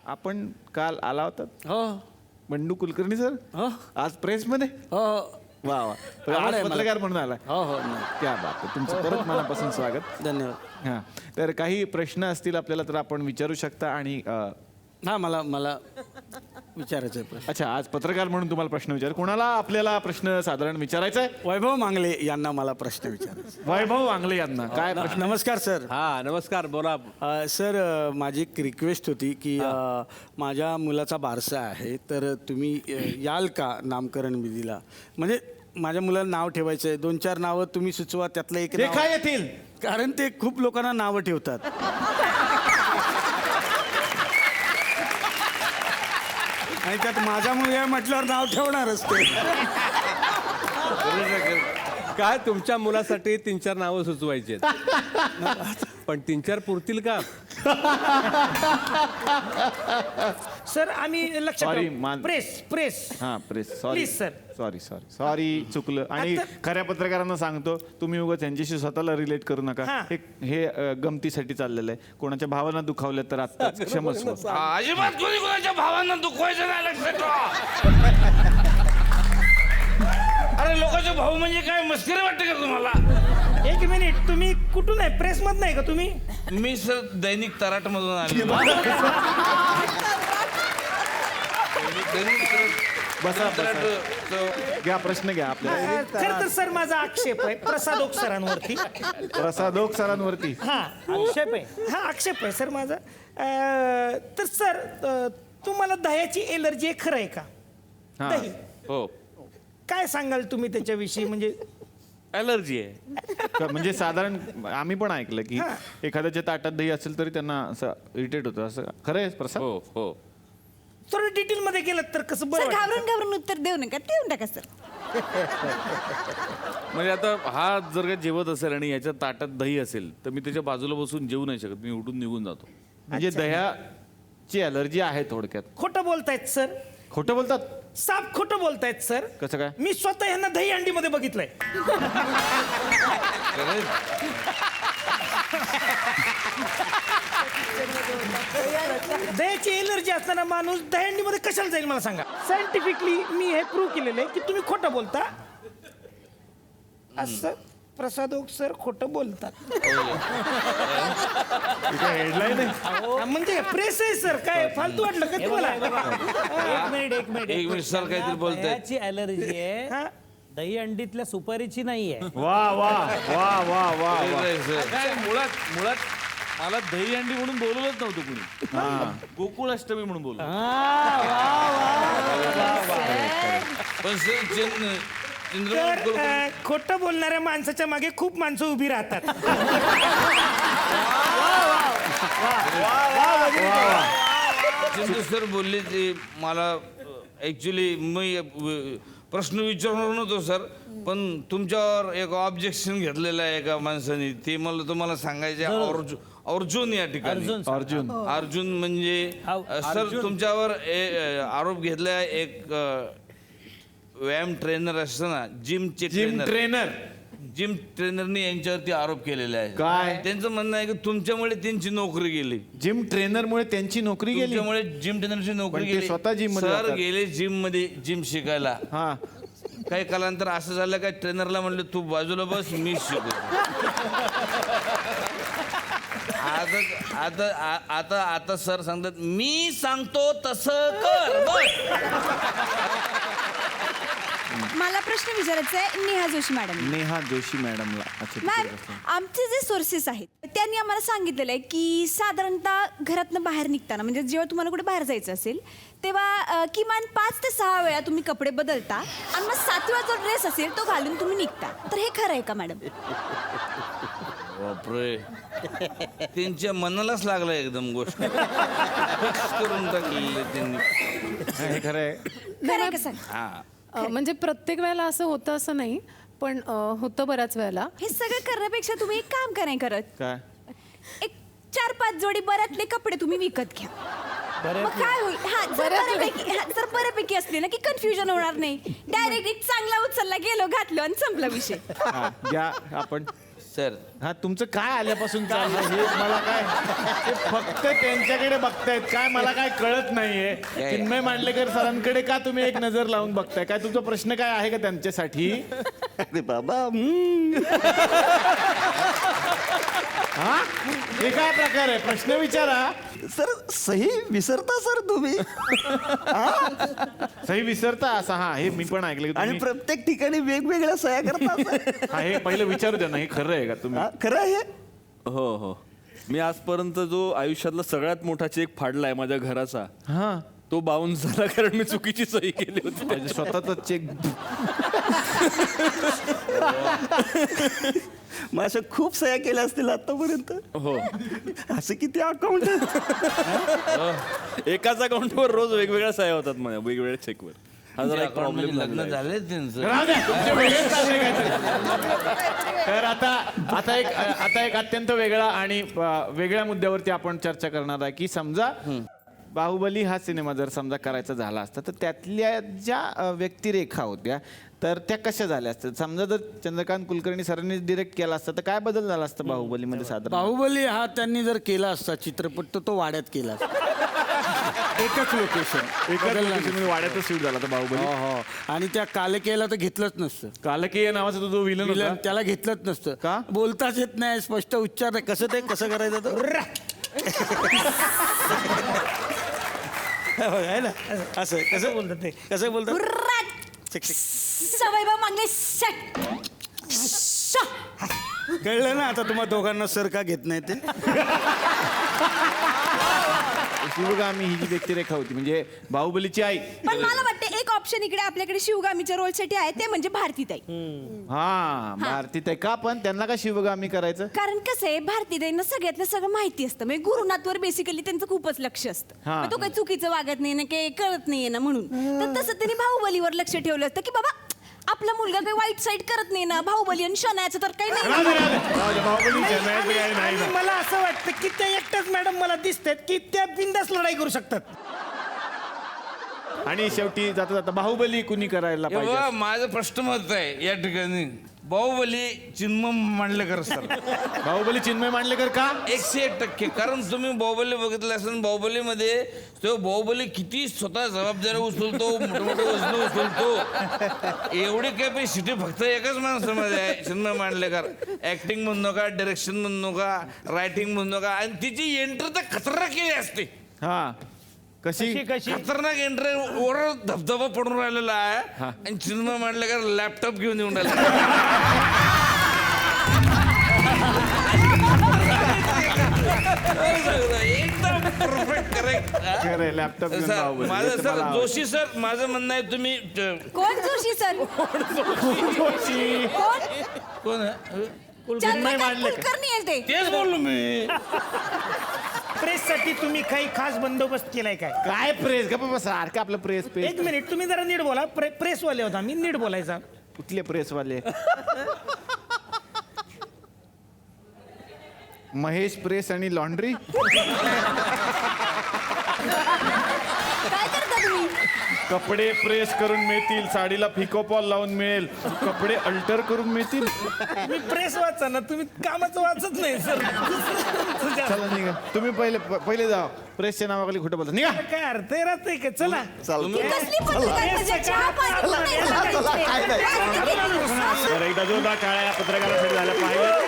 आपण काल आला होता हो बंडू कुलकर्णी सर हो आज प्रेसमध्ये हो वा वा तर आवड आज आहे मला. पत्रकार म्हणून आला हो हो क्या बात आहे तुमचं परत मनापासून स्वागत. धन्यवाद. हां तर काही प्रश्न असतील आपल्याला तर आपण विचारू शकता आणि हा मला विचारायचं आहे प्रश्न. अच्छा आज पत्रकार म्हणून तुम्हाला प्रश्न विचार कोणाला आपल्याला प्रश्न साधारण विचारायचा आहे. वैभव मांगले यांना मला प्रश्न विचारायचा वैभव वांगले यांना काय प्रश्न. नमस्कार सर. हा नमस्कार बोला. सर माझी एक रिक्वेस्ट होती की माझ्या मुलाचा बारसा आहे तर तुम्ही याल का नामकरण विधीला. म्हणजे माझ्या मुलाला नाव ठेवायचं आहे 2-4 नावं तुम्ही सुचवा त्यातलं एक ते नाव. काय येतील कारण ते खूप लोकांना नावं ठेवतात. आणि त्यात माझा मुलगा आहे म्हटल्यावर नाव ठेवणारच ते. काय तुमच्या मुलासाठी 3-4 नावं सुचवायची आहेत. पण 3-4 पुरतील का. सर आम्ही लक्ष Sorry, मान- प्रेस हां press sorry Please, sir. Sorry चुकलं आणि आता- खऱ्या पत्रकारांना सांगतो तुम्ही उगाच त्यांच्याशी स्वतःला रिलेट करू नका. हां. हे गमतीसाठी चाललेलं आहे कोणाच्या भावना दुखावल्या तर आत्ताच क्षमस्व. अजिबात कोणी कोणाच्या भावांना दुखवायचं नाही लक्षात ठेवा. अरे लोकांचे भाऊ म्हणजे काय मस्करी वाटते का तुम्हाला. एक मिनिट तुम्ही कुठून आहे प्रेस मधून आहे का तुम्ही. मी सर दैनिक तराट मधून आलो. बसा घ्या प्रश्न घ्या आपल्याला. खर तर सर माझा आक्षेप आहे प्रसादोक सरांवरती. प्रसादोक सरांवरती हा आक्षेप आहे हा आक्षेप आहे सर माझा. तर सर तुम्हाला दह्याची एलर्जी आहे खरं आहे का. हां. दही हो काय सांगाल तुम्ही त्याच्याविषयी म्हणजे. ॲलर्जी आहे. म्हणजे साधारण आम्ही पण ऐकलं की हां. एखाद्याच्या ताटात दही असेल तरी त्यांना असं इरिटेट होतं असं खरं आहे प्रसाद. हो हो थोडं डिटेल मध्ये गेलं तर कसं सर बरं वाटेल. घाबरून उत्तर देऊ नका देऊन टाका सर. म्हणजे आता हा जर का जेवत असेल आणि याच्या ताटात दही असेल तर मी त्याच्या बाजूला बसून जेवू नाही शकत. मी उठून निघून जातो. म्हणजे दह्याची अलर्जी आहे थोडक्यात. खोटं बोलतायत सर. खोटं बोलतात साप खोटं बोलतायत सर. कसं काय. मी स्वतः यांना दही अंडी मध्ये बघितलंय. दह्याची एलर्जी असताना माणूस दहीहंडी मध्ये कशाला जाईल मला सांगा. सायंटिफिकली मी हे प्रूव्ह केलेलं आहे की तुम्ही खोटं बोलता. असं प्रसादोक सर खोटं बोलतात. हेडलाईन आहे. म्हणजे प्रेस आहे सर काय फालतू वाटलं का तुम्हाला. एक मिनिट सर काहीतरी बोलतायत. दह्याची अलर्जी हा? आहे दही अंडीतल्या सुपारीची नाहीये. वा वा वा वा वा वा. काय मुळात मला दही अंडी म्हणून बोलवलंच नव्हतं कुणी. गोकुळ अष्टमी म्हणून बोललो. पण सर तर खोटं बोलणाऱ्या माणसाच्या मागे खूप माणसं उभी राहतात. चंद्र सर बोलले ते मला ऍक्च्युली मी प्रश्न विचारणार नव्हतो सर पण तुमच्यावर एक ऑब्जेक्शन घेतलेलं आहे एका माणसाने ते मला तुम्हाला सांगायचे. अर्जुन या ठिकाणी अर्जुन म्हणजे सर तुमच्यावर आरोप घेतला एक व्यायाम ट्रेनर असतं ना जिम ट्रेनरने यांच्यावरती आरोप केलेला आहे. काय? त्यांचं म्हणणं आहे की तुमच्यामुळे त्यांची नोकरी गेली. जिम ट्रेनरमुळे त्यांची नोकरी गेली. तुमच्यामुळे जिम ट्रेनरची नोकरी पण ते गेली. स्वतः gym मध्ये सर जातात. गेले जिम मध्ये जिम शिकायला. हा काही कालांतर असं झालं काय ट्रेनरला म्हणलं तू बाजूला बस मीच शिकवतो. आता सर सांगतात मी सांगतो तसं कर बस. मला प्रश्न विचारायचा आहे नेहा जोशी मॅडम. नेहा जोशी मॅडमला. अच्छा मॅम ठीक आहे. आमचे जे सोर्सेस आहेत त्यांनी आम्हाला सांगितलेलं आहे की साधारणतः घरातनं बाहेर निघताना म्हणजे जेव्हा तुम्हाला कुठे बाहेर जायचं असेल तेव्हा किमान 5 ते 6 वेळा तुम्ही कपडे बदलता आणि मग 7वा जो ड्रेस असेल तो घालून तुम्ही निघता. तर हे खरं आहे का मॅडम. बापरे त्यांच्या मनालाच लागला एकदम गोष्ट करून टाकलेली त्यांनी. हे खरं आहे. खरं आहे का सांग. हा म्हणजे प्रत्येक वेळेला असं होतं असं नाही पण होतं बऱ्याच वेळेला. हे सगळं करण्यापेक्षा तुम्ही एक काम का नाही करत. काय एक 4-5 जोडी बऱ्यातले कपडे तुम्ही विकत घ्या. मग काय होईल. जर बऱ्यापैकी असले ना की कन्फ्युजन होणार नाही. डायरेक्ट एक चांगला उचलला गेलो घातलो आणि संपला विषय. हा, घ्या आपण सर हा तुमचं काय आल्यापासून चाललं हे मला काय ते फक्त त्यांच्याकडे बघतायत काय मला काय कळत नाहीये. चिन्मय मांडलेकर सरांकडे का तुम्ही एक नजर लावून बघताय? काय तुमचा प्रश्न काय आहे का त्यांच्यासाठी? अरे बाबा हा हे काय प्रकार आहे? प्रश्न विचारा. सर सही विसरता सर तुम्ही सही विसरता असा? हा हे मी पण ऐकलं की आणि तुम्ही- प्रत्येक ठिकाणी वेगवेगळ्या सह्या करता. हा हे पहिलं विचारू द्या ना, हे खरं आहे का तुम्ही? खरं आहे. हो हो मी आजपर्यंत जो आयुष्यातला सगळ्यात मोठा चेक फाडलाय माझ्या घराचा हा तो बाउन्स झाला कारण मी चुकीची सही केली होती. म्हणजे स्वतःच चेक. मग अशा खूप सह्या केल्या असतील आतापर्यंत. हो असं किती अकाउंट एकाच अकाउंटवर रोज वेगवेगळ्या सह्या होतात माझ्या वेगवेगळ्या चेकवर. हा जरा एक प्रॉब्लेम लग्न झाले त्यांचं. राहू द्या, तुमचे वेगळेच चाललंय काहीतरी. तर आता एक अत्यंत वेगळा आणि वेगळ्या मुद्द्यावरती आपण चर्चा करणार आहे की समजा बाहुबली हा सिनेमा जर समजा करायचा झाला असता तर त्यातल्या ज्या व्यक्तिरेखा होत्या तर त्या कशा झाल्या असतात? समजा जर चंद्रकांत कुलकर्णी सरांनी डिरेक्ट केला असता तर काय बदल झाला असता बाहुबलीमध्ये साधारण? बाहुबली हा त्यांनी जर केला असता चित्रपट तर तो वाड्यात केला असता. एकच लोकेशन एका वाड्यातच शूट झाला तर बाहुबली. हो आणि त्या कालकेला तर घेतलंच नसतं. कालकेय नावाचा तो जो विलन विलन होता त्याला घेतलंच नसतं. का? बोलताच येत नाही, स्पष्ट उच्चार नाही. कसं करायचं तो? आहे ना असं कसं बोलतात ते? कसं बोलतात? सवय बा मागणे शट. कळलं ना आता तुम्हाला दोघांना सर का घेत नाही ते? शिवगामी ही जी व्यक्तिरेखा होती म्हणजे बाहुबलीची आई. पण मला वाटतं एक ऑप्शन इकडे आपल्याकडे शिवगामीच्या रोलसाठी आहे ते म्हणजे भारतीताई. हा भारतीताई का? पण त्यांना का शिवगामी करायचं? कारण कसं आहे भारतीताईंना सगळ्यातलं सगळं माहिती असतं म्हणजे गुरुनाथवर बेसिकली त्यांचं खूपच लक्ष असतं. हा. मग तो काही चुकीचं वागत नाही ना काही कळत नाहीये ना म्हणून तर तसं त्यांनी बाहुबलीवर लक्ष ठेवलं असतं की बाबा आपला मुलगा काही वाईट साईड करत नाही ना. बाहुबली आणि शनायाचं तर काही नाही. आणि मला असं वाटतं की त्या एकट्याच मॅडम मला दिसतात की त्या बिंदास लढाई करू शकतात. आणि शेवटी जाता जाता बाहुबली कुणी करायला हे बघा, पाहिजे? माझं प्रश्न मत आहे या ठिकाणी बाहुबली चिन्मय मांडलेकर सर. बाहुबली चिन्मय मांडलेकर का? 101%. कारण तुम्ही बाहुबली बघितलं असेल, बाहुबलीमध्ये तो बाहुबली किती स्वतः जबाबदारी उचलतो, मोठे मोठे वजन उचलतो. एवढी कॅपॅसिटी फक्त एकाच माणसामध्ये आहे, चिन्मय मांडलेकर. ऍक्टिंग म्हणू नका, डायरेक्शन म्हणू नका, रायटिंग म्हणू नका. आणि तिची एंट्री तर खतरनाक केली असते. हा कशी? खतरनाक एंट्री, वर धबधबा पडून राहिलेला आहे आणि चिन्मय मांडलेकर लॅपटॉप घेऊन येऊन राहिला. एकदम परफेक्ट करेक्ट. खरंय, लॅपटॉप घेऊन बाहुबली. माझं याचं सर मला जोशी सर, माझं म्हणणं आहे तुम्ही कोण जोशी सर? आवडतं. कोण आहे? चंद्रकांत कुलकर्णी आहे ते. तेच बोललो मी. प्रेससाठी तुम्ही काही खास बंदोबस्त केलाय काय? काय प्रेस का बाबा? सारखं आपलं प्रेस एक मिनिट तुम्ही जरा नीट बोला. प्रेसवाले होता मी, नीट बोलायचा. कुठले प्रेसवाले? महेश प्रेस आणि लॉन्ड्री. काय करता तुम्ही? कपडे प्रेस करून मिळतील, साडीला फिकोपॉल लावून मिळेल, कपडे अल्टर करून मिळतील. मी प्रेस वाचा ना, तुम्ही कामाचं वाचत नाही सर. चला निघा तुम्ही पहिले जा. प्रेसच्या नावाखाली खोटं बोलता, निघा. काय अर्थ आहे राहते का? चला ही कसली पत्रिका आहे? म्हणजे चहा पाणी पण नाही झालं इथे. तर एकदा जोरदार टाळ्या पत्रकारांसाठी झाल्या पाहिजे.